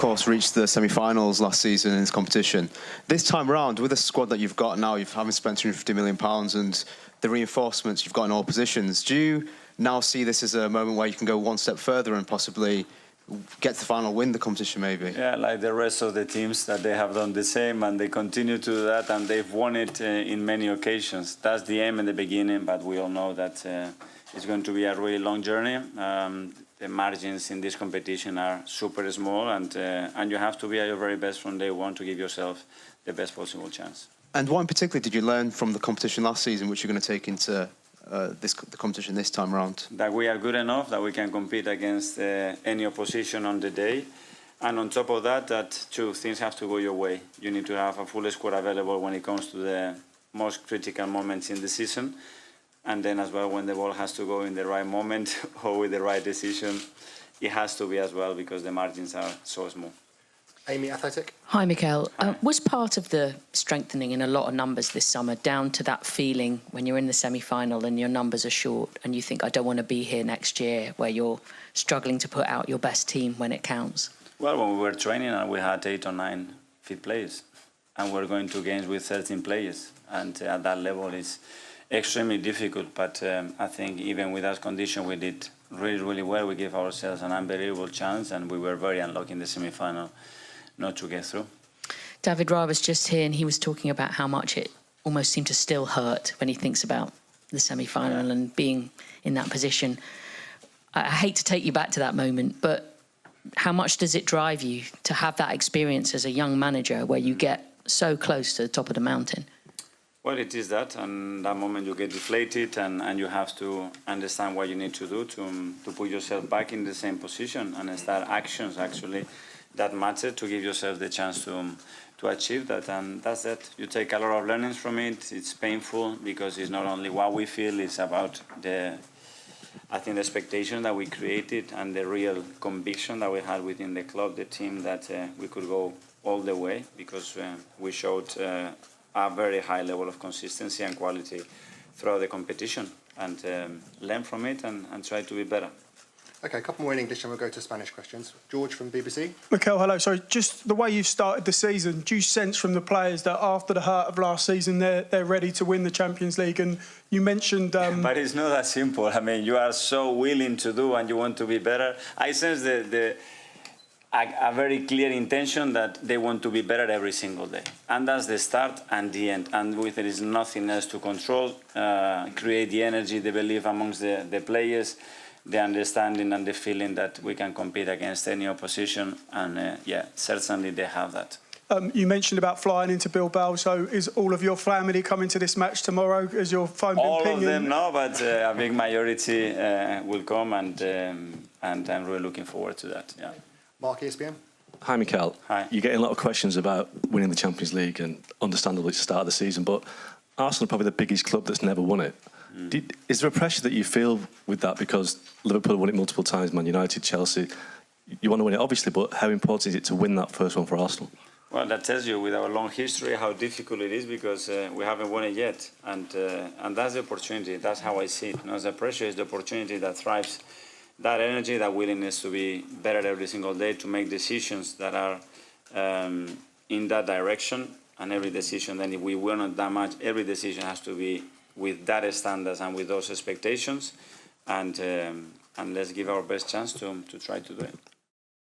course, reached the semi-finals last season in this competition. This time round, with the squad that you've got now, you've having spent £250 million and the reinforcements you've got in all positions, do you now see this as a moment where you can go one step further and possibly get to the final, win the competition maybe? Yeah, like the rest of the teams, that they have done the same and they continue to do that, and they've won it in many occasions. That's the aim in the beginning, but we all know that it's going to be a really long journey. The margins in this competition are super small, and you have to be at your very best from day one to give yourself the best possible chance. And what in particular did you learn from the competition last season, which you're going to take into the competition this time around? That we are good enough, that we can compete against any opposition on the day. And on top of that, that two things have to go your way. You need to have a full squad available when it comes to the most critical moments in the season. And then as well, when the ball has to go in the right moment or with the right decision, it has to be as well, because the margins are so small. Amy, Athletic. Hi, Mikel. Was part of the strengthening in a lot of numbers this summer down to that feeling when you're in the semi-final and your numbers are short and you think, I don't want to be here next year, where you're struggling to put out your best team when it counts? Well, when we were training, we had 8 or 9 fit players, and we're going to games with 13 players, and at that level it's extremely difficult. But I think even with that condition, we did really, really well. We gave ourselves an unbelievable chance, and we were very unlucky in the semi-final not to get through. David Raya was just here, and he was talking about how much it almost seemed to still hurt when he thinks about the semi-final and being in that position. I hate to take you back to that moment, but how much does it drive you to have that experience as a young manager where you get so close to the top of the mountain? Well, it is that, and that moment you get deflated, and you have to understand what you need to do to put yourself back in the same position and start actions actually that matter to give yourself the chance to achieve that. And that's it. You take a lot of learnings from it. It's painful because it's not only what we feel, it's about the expectation that we created and the real conviction that we had within the club, the team, that we could go all the way, because we showed a very high level of consistency and quality throughout the competition, and learn from it and try to be better. OK, a couple more in English and we'll go to Spanish questions. George from BBC. Mikel, hello. Sorry, just the way you've started the season, do you sense from the players that after the hurt of last season, they're ready to win the Champions League? And you mentioned... But it's not that simple. I mean, you are so willing to do and you want to be better. I sense a very clear intention that they want to be better every single day. And that's the start and the end. And with there is nothing else to control, create the energy, the belief amongst the players, the understanding and the feeling that we can compete against any opposition. And yeah, certainly they have that. You mentioned about flying into Bilbao, so is all of your family coming to this match tomorrow? Has your phone been pinging? All of them, no, but a big majority will come, and I'm really looking forward to that, yeah. Mark, ESPN. Hi, Mikel. Hi. You're getting a lot of questions about winning the Champions League, and understandably it's the start of the season, but Arsenal are probably the biggest club that's never won it. Is there a pressure that you feel with that? Because Liverpool won it multiple times, Man United, Chelsea. You want to win it, obviously, but how important is it to win that first one for Arsenal? Well, that tells you, with our long history, how difficult it is, because we haven't won it yet. And that's the opportunity. That's how I see it. The pressure is the opportunity that thrives that energy, that willingness to be better every single day, to make decisions that are in that direction. And every decision, then if we win not that much, every decision has to be with that standards and with those expectations. And let's give our best chance to try to do it.